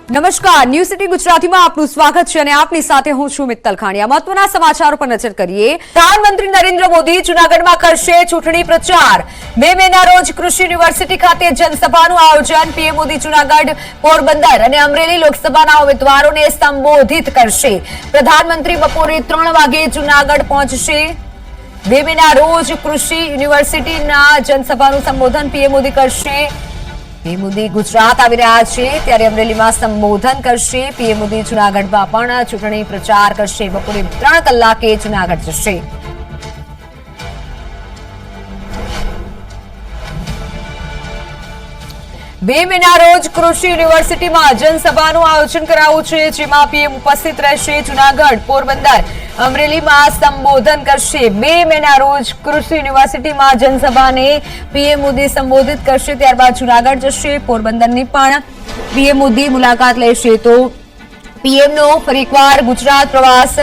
નમસ્કાર, news city ગુજરાતીમાં આપનું સ્વાગત છે અને આપની સાથે હું છું મિત્તલ ખાણીયા। મહત્વના સમાચારો પર નજર કરીએ। પ્રધાનમંત્રી નરેન્દ્ર મોદી જૂનાગઢમાં કરશે ચૂંટણી પ્રચાર। 2 મેના રોજ કૃષિ યુનિવર્સિટી ખાતે જનસભાનું આયોજન। પીએમ મોદી જૂનાગઢ, પોરબંદર અને અમરેલી લોકસભાના ઉમેદવારોને સંબોધિત કરશે। પ્રધાનમંત્રી બપોરે 3 વાગે જૂનાગઢ પહોંચશે। 2 મેના રોજ કૃષિ યુનિવર્સિટીના જનસભાનું સંબોધન પીએમ મોદી કરશે। પીએમ મોદી ગુજરાત આવી રહ્યા છે ત્યારે અમરેલીમાં સંબોધન કરશે। પીએમ મોદી જૂનાગઢમાં પણ ચૂંટણી પ્રચાર કરશે। બપોરે 3 કલાકે જૂનાગઢ જશે। બે મેના રોજ કૃષિ યુનિવર્સિટીમાં જનસભાનું આયોજન કરાયું છે, જેમાં પીએમ ઉપસ્થિત રહેશે। જૂનાગઢ, પોરબંદર, અમરેલીમાં સંબોધન કરશે। 2 મેના રોજ કૃષિ યુનિવર્સિટીમાં જનસભાને પીએમ મોદી સંબોધિત કરશે, ત્યારબાદ જૂનાગઢ જશે। પોરબંદરની પણ પીએમ મોદી મુલાકાત લેશે। તો પીએમનો ફરી એકવાર ગુજરાત પ્રવાસ।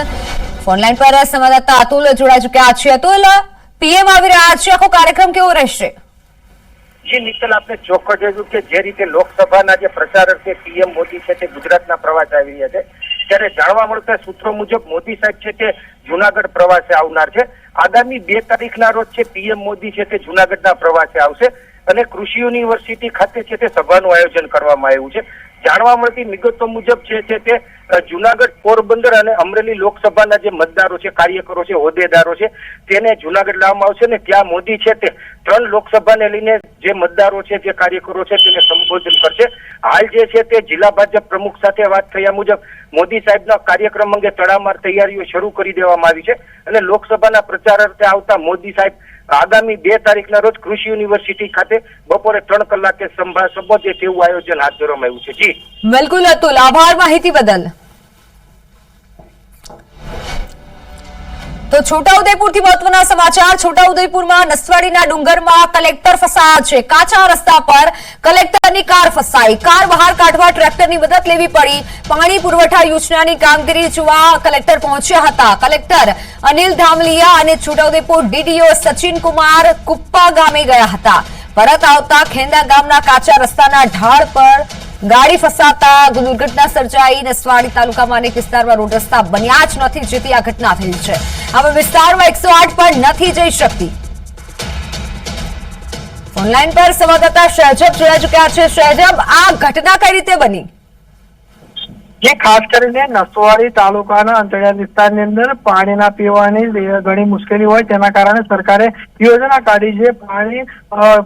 ફોનલાઈન પર સંવાદદાતા અતુલ જોડાઈ ચુક્યા છે। અતુલ, પીએમ આવી રહ્યા છે, આખો કાર્યક્રમ કેવો રહેશે? જી નિકલ, આપને ચોખ્ખો જોયું કે જે રીતે લોકસભાના જે પ્રચારક છે પીએમ મોદી છે તે ગુજરાતના પ્રવાસે આવી રહ્યા છે, ત્યારે જાણવા મળતા સૂત્રો મુજબ મોદી સાહેબ છે તે જૂનાગઢ પ્રવાસે આવનાર છે। આગામી 2 તારીખના રોજ છે પીએમ મોદી છે તે જૂનાગઢના પ્રવાસે આવશે અને કૃષિ યુનિવર્સિટી ખાતે છે તે સભાનું આયોજન કરવામાં આવ્યું છે। જાણવા મળતી વિગતો મુજબ છે તે જૂનાગઢ, પોરબંદર અને અમરેલી લોકસભાના જે મતદારો છે, કાર્યકરો છે, હોદ્દેદારો છે, તેને જૂનાગઢ લાવવામાં આવશે અને ત્યાં મોદી છે તે 3 લોકસભાને લઈને જે મતદારો છે, જે કાર્યકરો છે તેને સંબોધન કરશે। હાલ જે છે તે જિલ્લા ભાજપ પ્રમુખ સાથે વાત થયા મુજબ મોદી સાહેબના કાર્યક્રમ અંગે તડામાર તૈયારીઓ શરૂ કરી દેવામાં આવી છે અને લોકસભાના પ્રચારાર્થે આવતા મોદી સાહેબ આગામી 2 તારીખના રોજ કૃષિ યુનિવર્સિટી ખાતે બપોરે 3 કલાકે સંબોધે તેવું આયોજન હાથ ધરવામાં આવ્યું છે। જી બિલકુલ અતુલ, આભાર માહિતી બદલ। તો છોટાઉદેપુરથી મહત્વના સમાચાર। છોટાઉદેપુરમાં નસવાડીના ડુંગરમાં કલેક્ટર ફસાયા છે। કાચા રસ્તા પર કલેક્ટરની કાર ફસાઈ। કાર બહાર કાઢવા ટ્રેક્ટરની મદદ લેવી પડી। પાણી પુરવઠા યોજનાની કામગીરી જોવા કલેક્ટર પહોંચ્યા હતા। કલેક્ટર અનિલ ધામલિયા અને છોટાઉદેપુર ડીડીઓ સચિન કુમાર કુપ્પા ગામે ગયા હતા। પરત આવતા ખેંદા ગામના કાચા રસ્તાના ઢાળ પર ગાડી ફસાતા દુર્ઘટના સર્જાઈ। નસવાડી તાલુકામાં અનેક વિસ્તારમાં રોડ રસ્તા બન્યા જ નથી, જેથી આ ઘટના થઈ છે। હવે વિસ્તારમાં 108 પણ નથી જઈ શકતી। ઓનલાઈન પર સંવાદદાતા શહેજબ જોડાઈ ચુક્યા છે। શહેજબ, આ ઘટના કઈ રીતે બની? જે ખાસ કરીને નસવાડી તાલુકાના અંતરિયાળ વિસ્તારની અંદર પાણીના પીવાની ઘણી મુશ્કેલી હોય, તેના કારણે સરકારે યોજના કાઢી છે। પાણી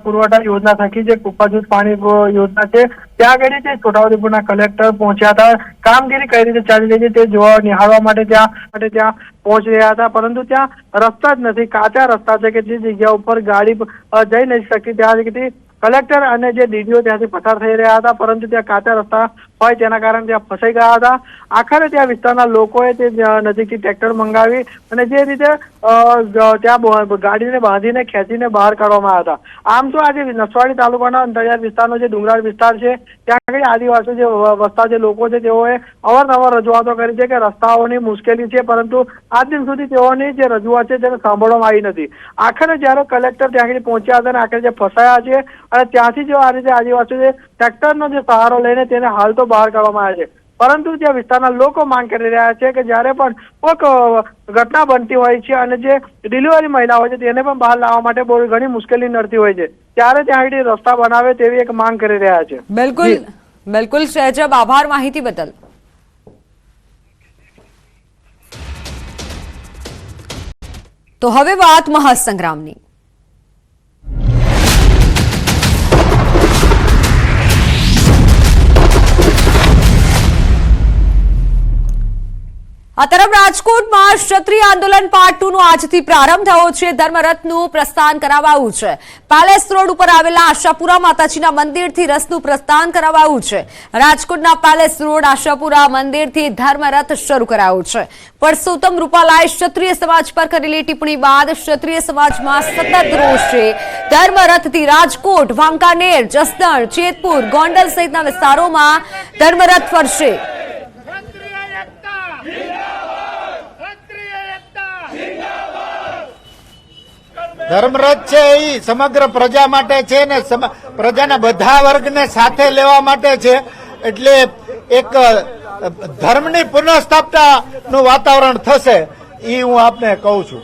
પુરવઠા યોજના થકી જે કુપ્પાજૂથ પાણી યોજના છે, ત્યાં આગળ જે છોટાઉદેપુરના કલેક્ટર પહોંચ્યા હતા। કામગીરી કઈ રીતે ચાલી રહી છે તે જોવા નિહાળવા માટે ત્યાં પહોંચી રહ્યા હતા, પરંતુ ત્યાં રસ્તા જ નથી। કાચા રસ્તા છે કે જે જગ્યા ઉપર ગાડી જઈ નથી શકતી, ત્યાં કલેક્ટર અને જે ડીડીઓ ત્યાંથી પસાર થઈ રહ્યા હતા, પરંતુ ત્યાં કાચા રસ્તા હોય તેના કારણે ત્યાં ફસાઈ ગયા હતા। આખરે ત્યાં વિસ્તારના લોકોએ તે નજીકથી ટ્રેક્ટર મંગાવી અને જે રીતે ત્યાં ગાડીને બાંધીને ખેંચીને બહાર કાઢવામાં આવ્યા હતા। આમ તો આજે નસવાડી તાલુકાના અંતરિયાળ વિસ્તારનો જે ડુંગરાળ વિસ્તાર છે, ત્યાં આગળ આદિવાસી જે વસતા જે લોકો છે તેઓએ અવારનવાર રજૂઆતો કરી છે કે રસ્તાઓની મુશ્કેલી છે, પરંતુ આજ દિન સુધી તેઓની જે રજૂઆત છે તેને સાંભળવામાં આવી નથી। આખરે જયારે કલેક્ટર ત્યાં આગળ પહોંચ્યા હતા અને આખરે જે ફસાયા છે અને ત્યાંથી જો આ રીતે આદિવાસીઓ ટ્રેક્ટરનો જે સહારો લઈને તેને હાલ તો બહાર કાઢવામાં આવ્યા છે, પરંતુ ત્યાં વિસ્તારના લોકો માંગ કરી રહ્યા છે કે જ્યારે પણ કોઈક ઘટના બનતી હોય છે અને જે ડિલિવરી મહિલા હોય છે તેને પણ બહાર લાવવા માટે બહુ ઘણી મુશ્કેલી નડતી હોય છે, ત્યારે ત્યાં આગળ રસ્તા બનાવે તેવી એક માંગ કરી રહ્યા છે। બિલકુલ બિલકુલ શહેજબ, આભાર માહિતી બદલ। તો હવે વાત મહાસંગ્રામની। આ તરફ રાજકોટમાં ક્ષત્રિય આંદોલન પાર્ટ 2 નો આજથી પ્રારંભ થયો છે। ધર્મરથનું પ્રસ્થાન કરાવાયું છે। પેલેસ રોડ ઉપર આવેલા આશાપુરા માતાજીના મંદિરથી રથનું પ્રસ્થાન કરાવાયું છે। રાજકોટના પેલેસ રોડ આશાપુરા મંદિરથી ધર્મરથ શરૂ કરાયો છે। પરસોત્તમ રૂપાલાએ ક્ષત્રિય સમાજ પર કરેલી ટિપ્પણી બાદ ક્ષત્રિય સમાજમાં સતત રોષ છે। ધર્મરથથી રાજકોટ, વાંકાનેર, જસદણ, જેતપુર, ગોંડલ સહિતના વિસ્તારોમાં ધર્મરથ ફરશે। ધર્મરથ છે એ સમગ્ર પ્રજા માટે છે ને પ્રજાના બધા વર્ગને સાથે લેવા માટે છે, એટલે એક ધર્મની પુનઃસ્થાપનાનું વાતાવરણ થશે એ હું આપને કહું છું.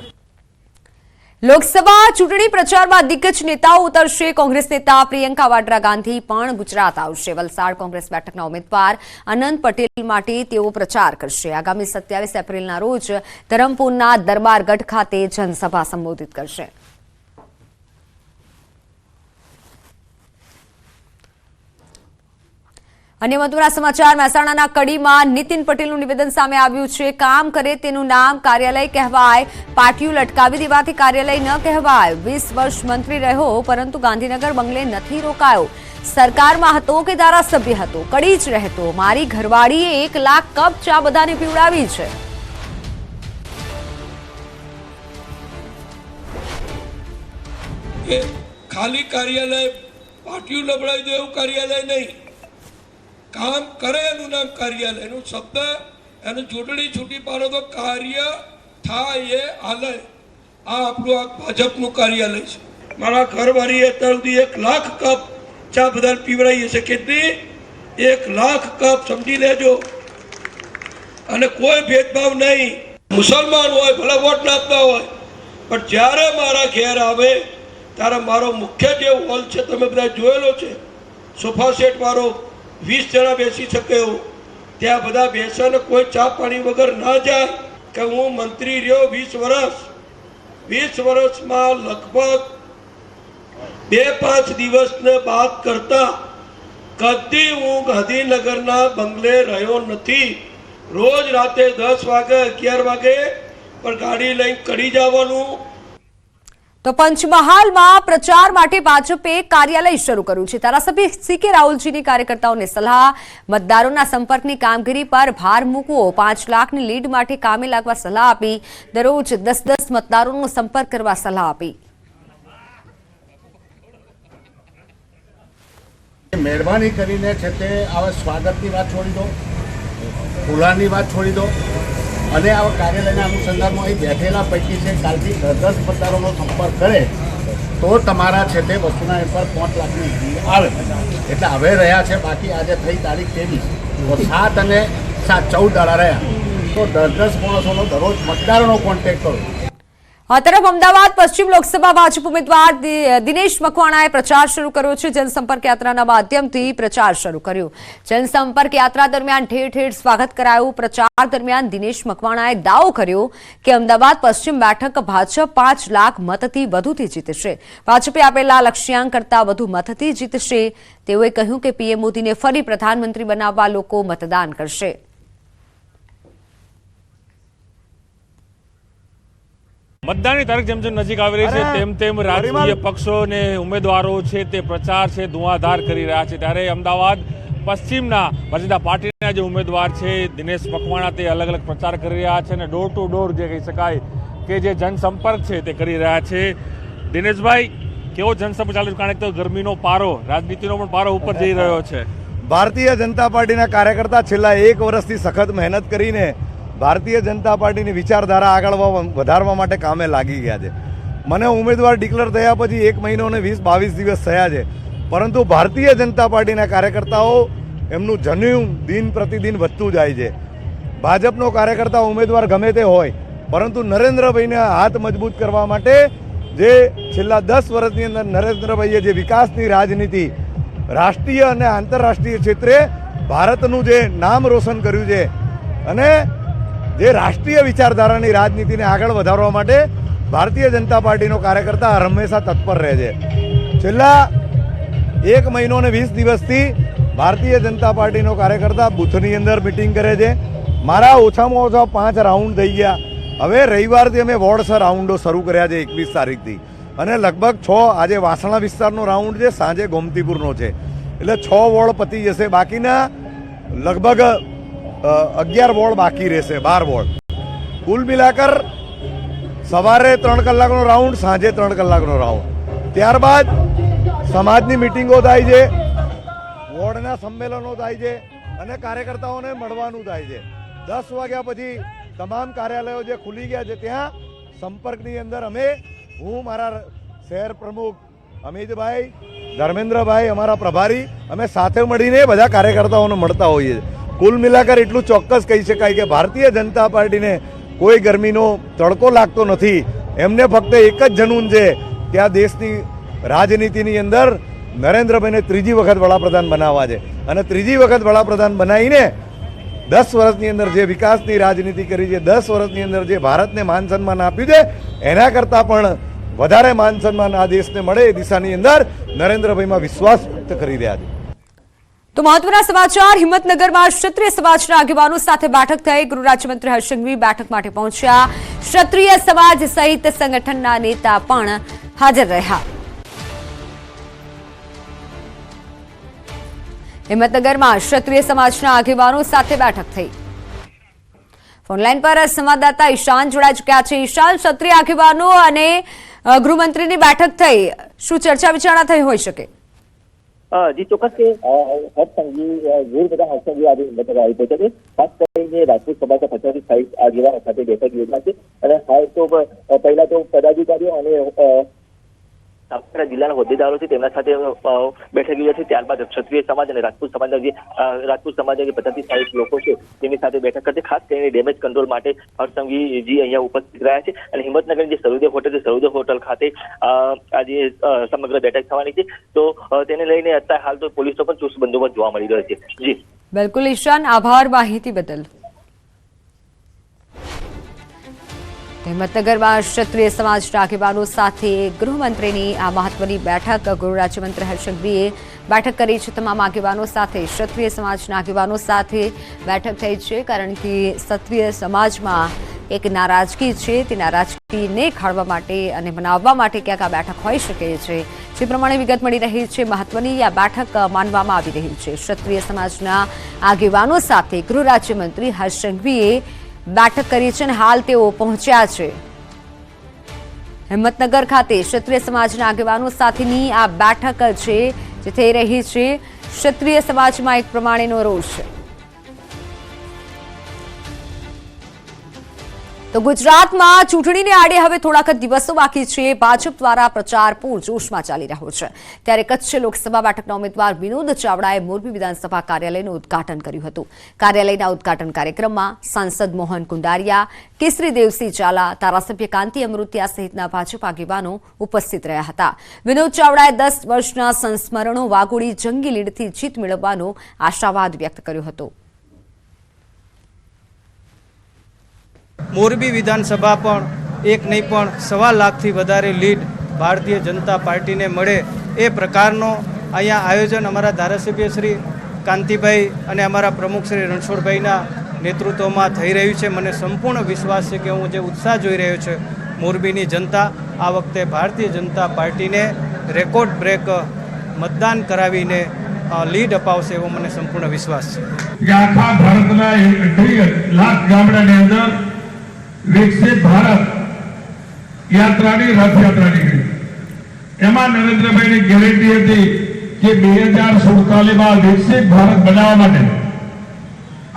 લોકસભા ચૂંટણી પ્રચારમાં દિગ્ગજ નેતાઓ ઉતરશે. કોંગ્રેસ નેતા પ્રિયંકા વાડ્રા ગાંધી પણ ગુજરાત આવશે. વલસાડ કોંગ્રેસ બેઠકના ઉમેદવાર અનંત પટેલ માટે તેઓ પ્રચાર કરશે. આગામી 27 એપ્રિલના રોજ ધરમપુરના દરબારગઢ ખાતે જનસભા સંબોધિત કરશે. અન્ય મહત્વના સમાચાર. મહેસાણાના કડીમાં નીતિન પટેલનું નિવેદન સામે આવ્યું છે. કામ કરે તેનું નામ કાર્યાલય કહેવાય, પાટિયું લટકાવી દેવાથી કાર્યાલય ન કહેવાય. 20 વર્ષ મંત્રી રહ્યો પરંતુ ગાંધીનગર બંગલે નથી રોકાયો. સરકારમાં હતો કે ધારાસભ્ય હતો, કડી જ રહેતો. મારી ઘરવાળીએ 1 લાખ કપ ચા બધાને પીવડાવી છે. ખાલી કાર્યાલય પાટિયું લબડાવી દે એવું કાર્યાલય નહીં. કામ કરે એનું નામ કાર્યાલય. એનું શબ્દ એનું ચૂંટણી છૂટી પાડો તો કાર્ય થાય એ આલય. આ આપણું આ ભાજપનું કાર્યાલય છે. મારા ઘરવાળીએ અત્યાર સુધી 1 લાખ કપ ચા બધા પીવડાવી છે. કેટલી? 1 લાખ કપ, સમજી લેજો. અને કોઈ ભેદભાવ નહીં. મુસલમાન હોય ભલે વોટ ના આપતા હોય, પણ જ્યારે મારા ઘેર આવે ત્યારે મારો મુખ્ય જે હોલ છે તમે બધા જોયેલો છે, સોફા સેટ વાળો, 20 જણા બેસી શકે એવું, ત્યાં બધા બેસે ને કોઈ ચા પાણી વગર ના જાય. કે હું મંત્રી રહ્યો 20 વર્ષ, 20 વર્ષમાં લગભગ 2-5 દિવસને બાદ કરતા કદી હું ગાંધીનગરના બંગલે રહ્યો નથી. રોજ રાતે 10 વાગે 11 વાગે પણ ગાડી લઈને કડી જવાનું. તો પંચમહાલમાં પ્રચાર માટે ભાજપે કાર્યાલય શરૂ કર્યું છે. ધારાસભ્ય CK રાહુલજીની કાર્યકર્તાઓને સલાહ. મતદારોના સંપર્કની કામગીરી પર ભાર મૂકવો. 5 લાખની લીડ માટે કામે લાગવા સલાહ આપી. દરરોજ 10-10 મતદારોનો સંપર્ક કરવા સલાહ આપી. મહેરબાની કરીને છે તે આવા સ્વાગતની વાત છોડી દો, ફુલાની વાત છોડી દો અને આવા કાર્યાલયના અનુસંધાનમાં અહીં બેઠેલા પૈકી છે કાલથી 10 મતદારોનો સંપર્ક કરે તો તમારા છે તે વસ્તુના એમ પર 5 લાખની ભીડ આવે. એટલે હવે રહ્યા છે. બાકી આજે થઈ તારીખ 23, તો 7 અને 7 14 દાડા રહ્યા. તો 10-10 માણસોનો દરરોજ મતદારોનો કોન્ટેક્ટ કરો. આ તરફ અમદાવાદ પશ્ચિમ લોકસભા ભાજપ ઉમેદવાર દિનેશ મકવાણાએ પ્રચાર શરૂ કર્યો છે. જનસંપર્ક યાત્રાના માધ્યમથી પ્રચાર શરૂ કર્યો. જનસંપર્ક યાત્રા દરમિયાન ઠેર ઠેર સ્વાગત કરાયું. પ્રચાર દરમિયાન દિનેશ મકવાણાએ દાવો કર્યો કે અમદાવાદ પશ્ચિમ બેઠક ભાજપ 5 લાખ મતથી વધુથી જીતશે. ભાજપે આપેલા લક્ષ્યાંક કરતા વધુ મતથી જીતશે. તેઓએ કહ્યું કે પીએમ મોદીને ફરી પ્રધાનમંત્રી બનાવવા લોકો મતદાન કરશે. મતદાનની તારીખ જેમ જેમ નજીક આવી રહી છે તેમ તેમ રાજકીય પક્ષો અને ઉમેદવારો છે તે પ્રચાર છે ધુઆધાર કરી રહ્યા છે. ત્યારે અમદાવાદ પશ્ચિમના ભારતીય જનતા પાર્ટીના જે ઉમેદવાર છે દિનેશ મકવાણા તે અલગ અલગ પ્રચાર કરી રહ્યા છે અને ડોર ટુ ડોર જે કહી શકાય કે જે જનસંપર્ક છે તે કરી રહ્યા છે. દિનેશભાઈ, કેવો જનસંપર્ક ચાલુ છે? કારણ કે ગરમીનો પારો, રાજનીતિનો પણ પારો ઉપર જઈ રહ્યો છે. ભારતીય જનતા પાર્ટીના કાર્યકર્તા છેલ્લા 1 વર્ષથી સખત મહેનત કરીને ભારતીય જનતા પાર્ટીની વિચારધારા આગળ વધારવા માટે કામે લાગી ગયા છે. મને ઉમેદવાર ડિક્લેર થયા પછી 1 મહિનો અને 20-22 દિવસ થયા છે, પરંતુ ભારતીય જનતા પાર્ટીના કાર્યકર્તાઓ એમનું જન્યુન દિન પ્રતિદિન વધતું જાય છે. ભાજપનો કાર્યકર્તા ઉમેદવાર ગમે તે હોય, પરંતુ નરેન્દ્રભાઈને હાથ મજબૂત કરવા માટે જે છેલ્લા 10 વર્ષની અંદર નરેન્દ્રભાઈએ જે વિકાસની રાજનીતિ રાષ્ટ્રીય અને આંતરરાષ્ટ્રીય ક્ષેત્રે ભારતનું જે નામ રોશન કર્યું છે અને જે રાષ્ટ્રીય વિચારધારાની રાજનીતિને આગળ વધારવા માટે ભારતીય જનતા પાર્ટીનો કાર્યકર્તા હંમેશા તત્પર રહે છે. છેલ્લા 1 મહિનો અને 20 દિવસથી ભારતીય જનતા પાર્ટીનો કાર્યકર્તા બૂથની અંદર મિટિંગ કરે છે. મારા ઓછામાં ઓછા 5 રાઉન્ડ થઈ ગયા. હવે રવિવારથી અમે વોર્ડ રાઉન્ડો શરૂ કર્યા છે 21 તારીખથી, અને લગભગ 6 આજે વાસણા વિસ્તારનો રાઉન્ડ છે, સાંજે ગોમતીપુરનો છે, એટલે 6 વોર્ડ પતી જશે. બાકીના લગભગ 11 વોર્ડ બાકી રહેશે, 12 વોર્ડ. કુલ મિલાકર સવારે 3 કલાકનો રાઉન્ડ, સાંજે 3 કલાકનો રાઉન્ડ. ત્યારબાદ સમાજની મિટિંગો થાય છે, વોર્ડના સંમેલનો થાય છે અને કાર્યકર્તાઓને મળવાનું થાય છે. 10 વાગ્યા પછી તમામ કાર્યાલયો જે ખુલી ગયા છે ત્યાં સંપર્કની અંદર હું મારા શહેર પ્રમુખ અમિતભાઈ, ધર્મેન્દ્રભાઈ, અમારા પ્રભારી, અમે સાથે મળીને બધા કાર્યકર્તાઓને મળતા હોઈએ છીએ. કુલ મિલાકર એટલું ચોક્કસ કહી શકાય કે ભારતીય જનતા પાર્ટીને કોઈ ગરમીનો તડકો લાગતો નથી. એમને ફક્ત એક જ જનૂન છે કે આ દેશની રાજનીતિની અંદર નરેન્દ્રભાઈને ત્રીજી વખત વડાપ્રધાન બનાવવા છે અને ત્રીજી વખત વડાપ્રધાન બનાવીને 10 વર્ષની અંદર જે વિકાસની રાજનીતિ કરી છે, 10 વર્ષની અંદર જે ભારતને માન સન્માન આપ્યું છે, એના કરતાં પણ વધારે માન સન્માન આ દેશને મળે એ દિશાની અંદર નરેન્દ્રભાઈમાં વિશ્વાસ વ્યક્ત કરી રહ્યા છે. તો મહત્વના સમાચાર, હિંમતનગરમાં ક્ષત્રિય સમાજના આગેવાનો સાથે બેઠક થઈ. ગૃહ રાજ્યમંત્રી હર્ષ સંઘવી બેઠક માટે પહોંચ્યા. ક્ષત્રિય સમાજ સહિત સંગઠનના નેતા પણ હાજર રહ્યા. હિંમતનગરમાં ક્ષત્રિય સમાજના આગેવાનો સાથે બેઠક થઈ. ફોનલાઈન પર સંવાદદાતા ઈશાન જોડાઈ ચૂક્યા છે. ઈશાન, ક્ષત્રિય આગેવાનો અને ગૃહમંત્રીની બેઠક થઈ, શું ચર્ચા વિચારણા થઈ હોઈ શકે? જી ચોક્કસ કે હર્ષસંઘવી વીરબેટા હર્ષસંઘવી આજે હિંમતનગર આવી પહોંચ્યા છે. ખાસ કરીને રાજપૂત સમાજના 50-60 આગેવાનો સાથે બેઠક યોજાય છે અને હાલ તો પહેલા તો પદાધિકારીઓ અને આપણા જિલ્લાના હોદ્દેદારો છે તેમના સાથે બેઠક યોજાય છે. ત્યારબાદ ક્ષત્રિય સમાજ અને રાજપૂત સમાજના જે 50-60 લોકો છે તેમની સાથે બેઠક કરશે. ખાસ કરીને ડેમેજ કંટ્રોલ માટે હર્ષસંઘવીજી અહીંયા ઉપસ્થિત રહ્યા છે અને હિંમતનગરની જે સરોદય હોટલ છે, સરોદય હોટલ ખાતે આજે સમગ્ર બેઠક થવાની છે. તો તેને લઈને અત્યારે હાલ તો પોલીસનો પણ ચુસ્ત બંદોબસ્ત જોવા મળી રહ્યો છે. જી બિલકુલ ઈશાન, આભાર માહિતી બદલ. હિંમતનગરમાં ક્ષત્રિય સમાજના આગેવાનો સાથે ગૃહમંત્રીની આ મહત્વની બેઠક. ગૃહ રાજ્યમંત્રી હર્ષ સંઘવીએ બેઠક કરી છે. તમામ આગેવાનો સાથે, ક્ષત્રિય સમાજના આગેવાનો સાથે બેઠક થઈ છે, કારણ કે ક્ષત્રિય સમાજમાં એક નારાજગી છે. તે નારાજગીને ખાળવા માટે અને મનાવવા માટે ક્યાંક આ બેઠક હોઈ શકે છે. જે પ્રમાણે વિગત મળી રહી છે, મહત્વની આ બેઠક માનવામાં આવી રહી છે. ક્ષત્રિય સમાજના આગેવાનો સાથે ગૃહ રાજ્યમંત્રી હર્ષ સંઘવીએ બેઠક કરી છે અને હાલ તેઓ પહોંચ્યા છે હિંમતનગર ખાતે. ક્ષત્રિય સમાજના આગેવાનો સાથેની આ બેઠક છે જે થઈ રહી છે. ક્ષત્રિય સમાજમાં એક પ્રમાણેનો રોષ છે. તો ગુજરાતમાં ચૂંટણીને આડે હવે થોડાક જ દિવસો બાકી છે. ભાજપ દ્વારા પ્રચાર પૂરજોશમાં ચાલી રહ્યો છે. ત્યારે કચ્છ લોકસભા બેઠકના ઉમેદવાર વિનોદ ચાવડાએ મોરબી વિધાનસભા કાર્યાલયનું ઉદ્ઘાટન કર્યું હતું. કાર્યાલયના ઉદ્ઘાટન કાર્યક્રમમાં સાંસદ મોહન કુંડારિયા, કેસરી દેવસિંહ ઝાલા, ધારાસભ્ય કાંતિ અમૃતિયા સહિતના ભાજપ આગેવાનો ઉપસ્થિત રહ્યા હતા. વિનોદ ચાવડાએ 10 વર્ષના સંસ્મરણો વાગોળી જંગી લીડથી જીત મેળવવાનો આશાવાદ વ્યક્ત કર્યો હતો. મોરબી વિધાનસભા પણ એક નહીં પણ 1.25 લાખથી વધારે લીડ ભારતીય જનતા પાર્ટીને મળે એ પ્રકારનો અહીંયા આયોજન અમારા ધારાસભ્ય શ્રી કાંતિભાઈ અને અમારા પ્રમુખ શ્રી રણછોડભાઈના નેતૃત્વમાં થઈ રહ્યું છે. મને સંપૂર્ણ વિશ્વાસ છે કે હું જે ઉત્સાહ જોઈ રહ્યો છે, મોરબીની જનતા આ વખતે ભારતીય જનતા પાર્ટીને રેકોર્ડ બ્રેક મતદાન કરાવીને લીડ અપાવશે એવો મને સંપૂર્ણ વિશ્વાસ છે. આખા ભારતના 1.5 લાખ ગામડાની અંદર વિકસિત ભારત યાત્રાની રથયાત્રા નીકળી. એમાં નરેન્દ્રભાઈની ગેરંટી હતી કે 2047માં વિકસિત ભારત બનાવવા માટે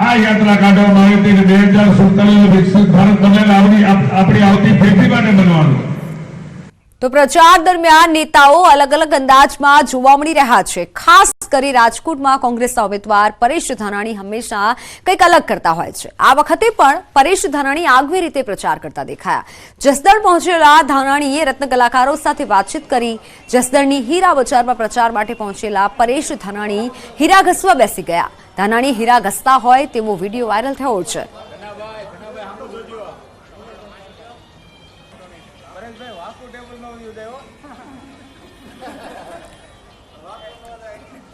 આ યાત્રા કાઢવામાં આવી હતી કે 2047 વિકસિત ભારત બનેલા આપણી આવતી પેઢી માટે બનવાનું. તો પ્રચાર દરમિયાન નેતાઓ અલગ અલગ અંદાજમાં જોવા મળી રહ્યા છે. ખાસ કરી રાજકોટમાં કોંગ્રેસના ઉમેદવાર પરેશ ધાનાણી હંમેશા કંઈક અલગ કરતા હોય છે. આ વખતે પણ પરેશ ધાનાણી આગવી રીતે પ્રચાર કરતા દેખાયા. જસદણ પહોંચેલા ધાનાણીએ રત્ન કલાકારો સાથે વાતચીત કરી. જસદણની હીરા બજારમાં પ્રચાર માટે પહોંચેલા પરેશ ધાનાણી હીરા ઘસવા બેસી ગયા. ધાનાણી હીરા ઘસતા હોય તેવો વિડીયો વાયરલ થયો છે.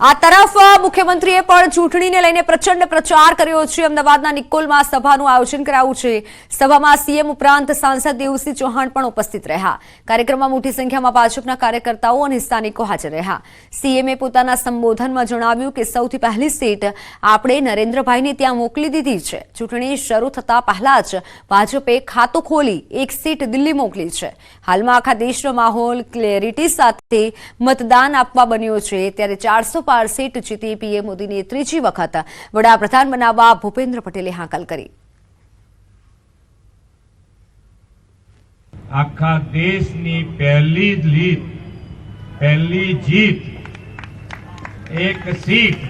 આ તરફ મુખ્યમંત્રીએ પણ ચૂંટણીને લઈને પ્રચંડ પ્રચાર કર્યો છે. અમદાવાદના નિકોલમાં સભાનું આયોજન કરાયું છે. સભામાં સીએમ ઉપરાંત સાંસદ દેવસિંહ ચૌહાણ પણ ઉપસ્થિત રહ્યા. કાર્યક્રમમાં મોટી સંખ્યામાં ભાજપના કાર્યકર્તાઓ અને સ્થાનિકો હાજર રહ્યા. સીએમએ પોતાના સંબોધનમાં જણાવ્યું કે સૌથી પહેલી સીટ આપણે નરેન્દ્રભાઈને ત્યાં મોકલી દીધી છે. ચૂંટણી શરૂ થતા પહેલા જ ભાજપે ખાતું ખોલી એક સીટ દિલ્હી મોકલી છે. હાલમાં આખા દેશનો માહોલ ક્લેરિટી સાથે મતદાન આપવા બન્યો છે. ત્યારે 400 પાર સીટ જીતી પીએમ મોદીને ત્રીજી વખત વડાપ્રધાન બનાવવા ભૂપેન્દ્ર પટેલે હાકલ કરી. આખા દેશની પહેલી લીડ, પહેલી જીત, એક સીટ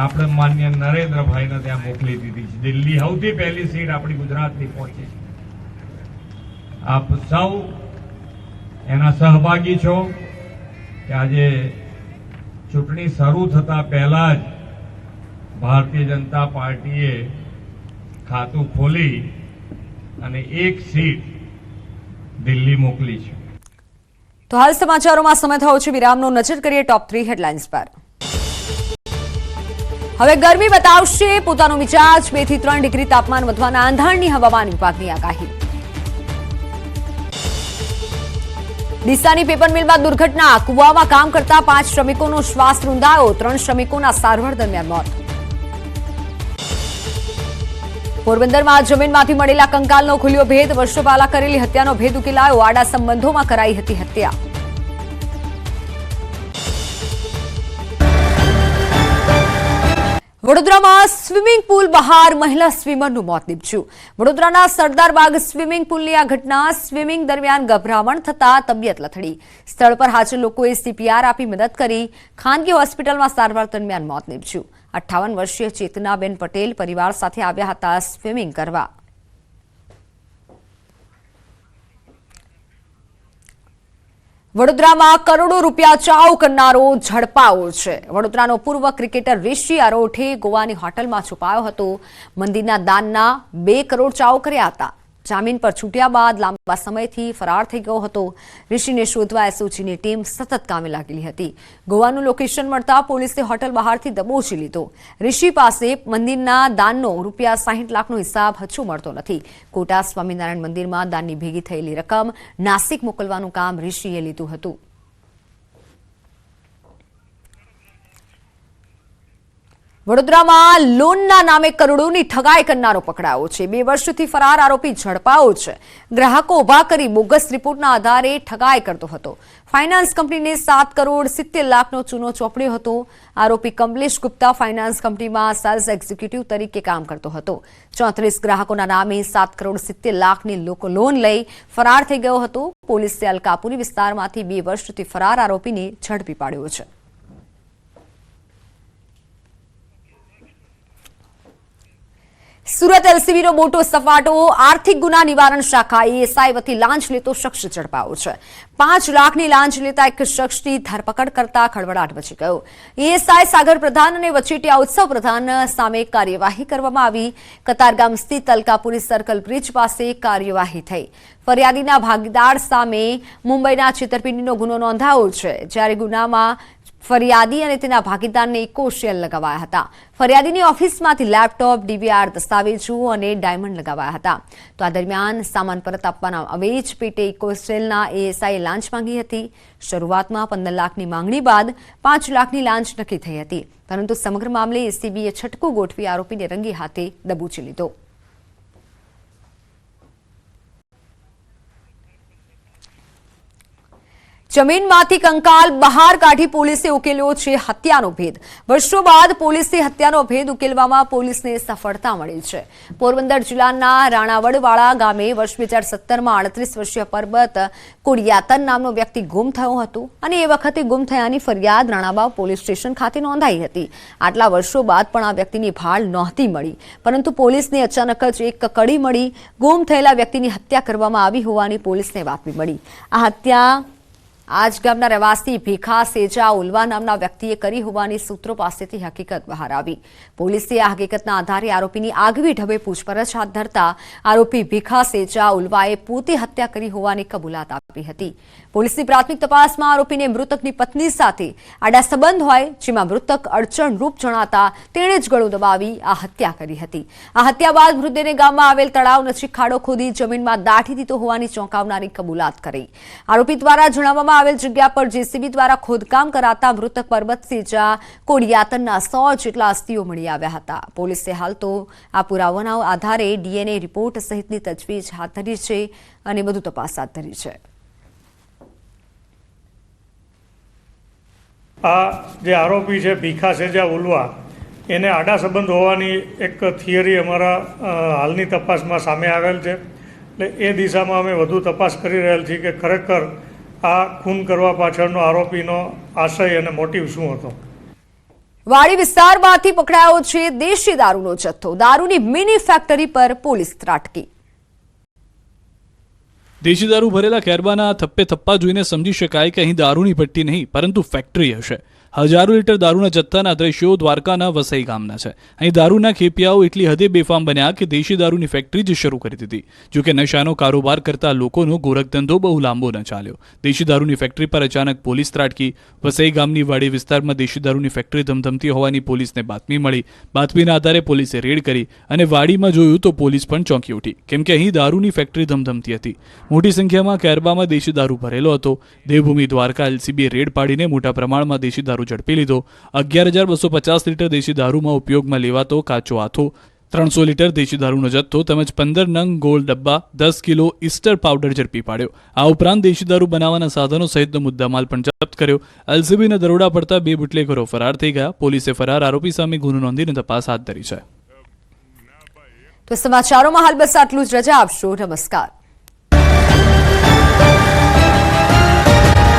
આપણે માન્ય નરેન્દ્રભાઈને ત્યાં મોકલી દીધી છે. દિલ્હી સૌથી પહેલી સીટ આપણી ગુજરાતની પહોંચી છે. આપ સૌ એના સહભાગી છો કે આજે ચૂંટણી શરૂ થતા પહેલા જ ભારતીય જનતા પાર્ટીએ ખાતું ખોલી અને એક સીટ દિલ્હી મોકલી છે. તો હાલ સમાચારોમાં સમય થયો છે વિરામનો. નજર કરીએ ટોપ 3 હેડલાઇન્સ પર. હવે ગરમી બતાવશે પોતાનો મિજાજ. 2 થી 3 ડિગ્રી તાપમાન વધવાના આંધાણની હવામાન વિભાગની આગાહી. ડીસાની પેપર મિલમાં દુર્ઘટના. કુવામાં કામ કરતા 5 શ્રમિકોનો શ્વાસ રૂંધાયો. 3 શ્રમિકોના સારવાર દરમિયાન મોત. પોરબંદરમાં જમીનમાંથી મળેલા કંકાલનો ખુલ્યો ભેદ. વર્ષો પહેલા કરેલી હત્યાનો ભેદ ઉકેલાયો. આડા સંબંધોમાં કરાઈ હતી હત્યા. વડોદરામાં સ્વિમિંગ પુલ બહાર મહિલા સ્વિમરનું મોત નીપજ્યું. વડોદરાના સરદારબાગ સ્વિમિંગ પુલની આ ઘટના. સ્વિમિંગ દરમિયાન ગભરામણ થતા તબિયત લથડી. સ્થળ પર હાજર લોકોએ CPR આપી મદદ કરી. ખાનગી હોસ્પિટલમાં સારવાર દરમિયાન મોત નીપજ્યું. 58 વર્ષીય ચેતનાબેન પટેલ પરિવાર સાથે આવ્યા હતા સ્વિમિંગ કરવા. વડોદરામાં કરોડો રૂપિયા ચાઉ કરનારો ઝડપાયો છે. વડોદરાનો પૂર્વ ક્રિકેટર ઋષિ અરોઠે ગોવાની હોટલમાં છુપાયો હતો. મંદિરના દાનના 2 કરોડ ચાઉ કર્યા હતા. જામીન પર છૂટ્યા બાદ લાંબા સમયથી ફરાર થઈ ગયો હતો. ઋષિને શોધવા SOGની ટીમ સતત કામે લાગેલી હતી. ગોવાનું લોકેશન મળતા પોલીસે હોટલ બહારથી દબોચી લીધો. ઋષિ પાસે મંદિરના દાનનો ₹60 લાખનો હિસાબ હજુ મળતો નથી. કોટા સ્વામિનારાયણ મંદિરમાં દાનની ભેગી થયેલી રકમ નાસિક મોકલવાનું કામ ઋષિએ લીધું હતું. વડોદરામાં લોનના નામે કરોડોની ઠગાઈ કરનારો પકડાયો છે. 2 વર્ષથી ફરાર આરોપી ઝડપાયો છે. ગ્રાહકો ઉભા કરી બોગસ રિપોર્ટના આધારે ઠગાઈ કરતો હતો. ફાઇનાન્સ કંપનીને 7,70 લાખનો ચૂનો ચોપડ્યો હતો. આરોપી કમલેશ ગુપ્તા ફાઇનાન્સ કંપનીમાં સેલ્સ એક્ઝિક્યુટિવ તરીકે કામ કરતો હતો. 34 ગ્રાહકોના નામે 7,70 લાખની લોન લઈ ફરાર થઈ ગયો હતો. પોલીસે અલકાપુરી વિસ્તારમાંથી 2 વર્ષથી ફરાર આરોપીને ઝડપી પાડ્યો છે. સુરત LCBનો મોટો સપાટો. આર્થિક ગુના નિવારણ શાખા ASI વતી લાંચ લેતો શખ્સ ઝડપાયો છે. 5 લાખની લાંચ લેતા એક શખ્સની ધરપકડ કરતા ખળભળાટ મચી ગયો. ASI સાગર પ્રધાન અને વચેટિયા ઉત્સવ પ્રધાન સામે કાર્યવાહી કરવામાં આવી. કતારગામ સ્થિત અલકાપુરી સર્કલ બ્રિજ પાસે કાર્યવાહી થઈ. ફરિયાદીના ભાગીદાર સામે મુંબઈના છેતરપિંડીનો ગુનો નોંધાયો છે. જ્યારે ગુનામાં ફરિયાદી અને તેના ભાગીદારને ઇકો શેલ લગાવાયા હતા. ફરિયાદીની ઓફિસમાંથી લેપટોપ, DVR, દસ્તાવેજો અને ડાયમંડ લગાવાયા હતા. તો આ દરમિયાન સામાન પરત આપવાના અવેજ પેટે ઇકો શેલના ASIએ લાંચ માંગી હતી. શરૂઆતમાં 15 લાખની માંગણી બાદ 5 લાખની લાંચ નક્કી થઈ હતી. પરંતુ સમગ્ર મામલે ACBએ છટકું ગોઠવી આરોપીને રંગે હાથે દબોચી લીધો. જમીનમાંથી કંકાલ બહાર કાઢી પોલીસે ઉકેલ્યો છે હત્યાનો ભેદ. વર્ષો બાદ પોલીસે હત્યાનો ભેદ ઉકેલવામાં પોલીસને સફળતા મળી છે. પોરબંદર જિલ્લાના રાણાવડવાળા ગામે વર્ષ 2017માં 38 વર્ષીય પરબત કોડિયાતન નામનો વ્યક્તિ ગુમ થયો હતો અને એ વખતે ગુમ થયાની ફરિયાદ રાણાવાવ પોલીસ સ્ટેશન ખાતે નોંધાઈ હતી. આટલા વર્ષો બાદ પણ આ વ્યક્તિની ભાળ નહોતી મળી. પરંતુ પોલીસને અચાનક જ એક કડી મળી. ગુમ થયેલા વ્યક્તિની હત્યા કરવામાં આવી હોવાની પોલીસને બાતમી મળી. આ હત્યા આજ ગામના રહેવાસી ભીખા સેજા ઉલવા નામના વ્યક્તિએ કરી હોવાની સૂત્રો પાસેથી હકીકત બહાર આવી. પોલીસે આ હકીકતના આધારે આરોપીની આગવી ઢબે પૂછપરછ હાથ ધરતા આરોપી ભીખા સેજા ઉલવાએ પોતે હત્યા કરી હોવાની કબૂલાત આપી હતી. પોલીસની પ્રાથમિક તપાસમાં આરોપીને મૃતકની પત્ની સાથે આડા સંબંધ હોય, જેમાં મૃતક અડચણરૂપ જણાતા તેણે જ ગળું દબાવી આ હત્યા કરી હતી. આ હત્યા બાદ મૃતદેહને ગામમાં આવેલ તળાવ નજીક ખાડો ખોદી જમીનમાં દાટી દીધો હોવાની ચોંકાવનારી કબૂલાત કરી. આરોપી દ્વારા જણાવવામાં આવેલ જગ્યા પર JCB દ્વારા ખોદકામ કરાતા મૃતક પરબત સેજા કોડિયાતનના 100 જેટલા અસ્થિઓ મળી આવ્યા હતા. પોલીસે હાલ તો આ પુરાવાના આધારે DNA રિપોર્ટ સહિતની તજવીજ હાથ ધરી છે અને વધુ તપાસ હાથ ધરી છે. આ જે આરોપી છે ભીખા સેજા ઉલવા, એને આડા સંબંધ હોવાની એક થિયરી અમારા હાલની તપાસમાં સામે આવેલ છે. એટલે એ દિશામાં અમે વધુ તપાસ કરી રહેલ છીએ કે ખરેખર આ ખૂન કરવા પાછળનો આરોપીનો આશય અને મોટિવ શું હતો. વાડી વિસ્તારમાંથી પકડાયો છે દેશી દારૂનો જથ્થો. દારૂની મિની ફેક્ટરી પર પોલીસ ત્રાટકી. દેશી દારૂ ભરેલા કેરબાના થપ્પે થપ્પા જોઈને સમજી શકાય કે અહીં દારૂની ભટ્ટી નહીં પરંતુ ફેક્ટરી હશે. હજારો લીટર દારૂના જથ્થાના દ્રશ્યો દ્વારકાના વસઈ ગામના છે. અહીં દારૂના ખેપિયાઓ એટલી હદે બેફામ બન્યા કે દેશી દારૂની ફેક્ટરી જ શરૂ કરી દીધી. જોકે નશાનો કારોબાર કરતા લોકોનો ગોરખધંધો બહુ લાંબો ન ચાલ્યો. દેશી દારૂની ફેક્ટરી પર અચાનક પોલીસ ત્રાટકી. વસઈ ગામની વાડી વિસ્તારમાં દેશી દારૂની ફેક્ટરી ધમધમતી હોવાની પોલીસને બાતમી મળી. બાતમીના આધારે પોલીસે રેડ કરી અને વાડીમાં જોયું તો પોલીસ પણ ચોંકી ઉઠી, કેમ કે અહીં દારૂની ફેક્ટરી ધમધમતી હતી. મોટી સંખ્યામાં કેરબામાં દેશી દારૂ ભરેલો હતો. દેવભૂમિ દ્વારકા એલસીબીએ રેડ પાડીને મોટા પ્રમાણમાં દેશી દારૂ ઝડપી લીધો. 11,250 લીટર દેશી દારૂમાં ઉપયોગમાં લેવાતો કાચો આથો, 300 લીટર દેશી દારૂનો જથ્થો તેમજ 15 નંગ ગોળ ડબ્બા, 10 કિલો ઈસ્ટર પાવડર ઝડપી પાડ્યો. આ ઉપરાંત દેશી દારૂ બનાવવાના સાધનો સહિતનો મુદ્દામાલ પણ જપ્ત કર્યો. એલસીબીના દરોડા પડતા 2 બુટલેગરો ફરાર થઈ ગયા. પોલીસે ફરાર આરોપી સામે ગુનો નોંધીને તપાસ હાથ ધરી છે. તો સમાચારોમાં હાલ બસ આટલું જ. રજા આપશો. નમસ્કાર.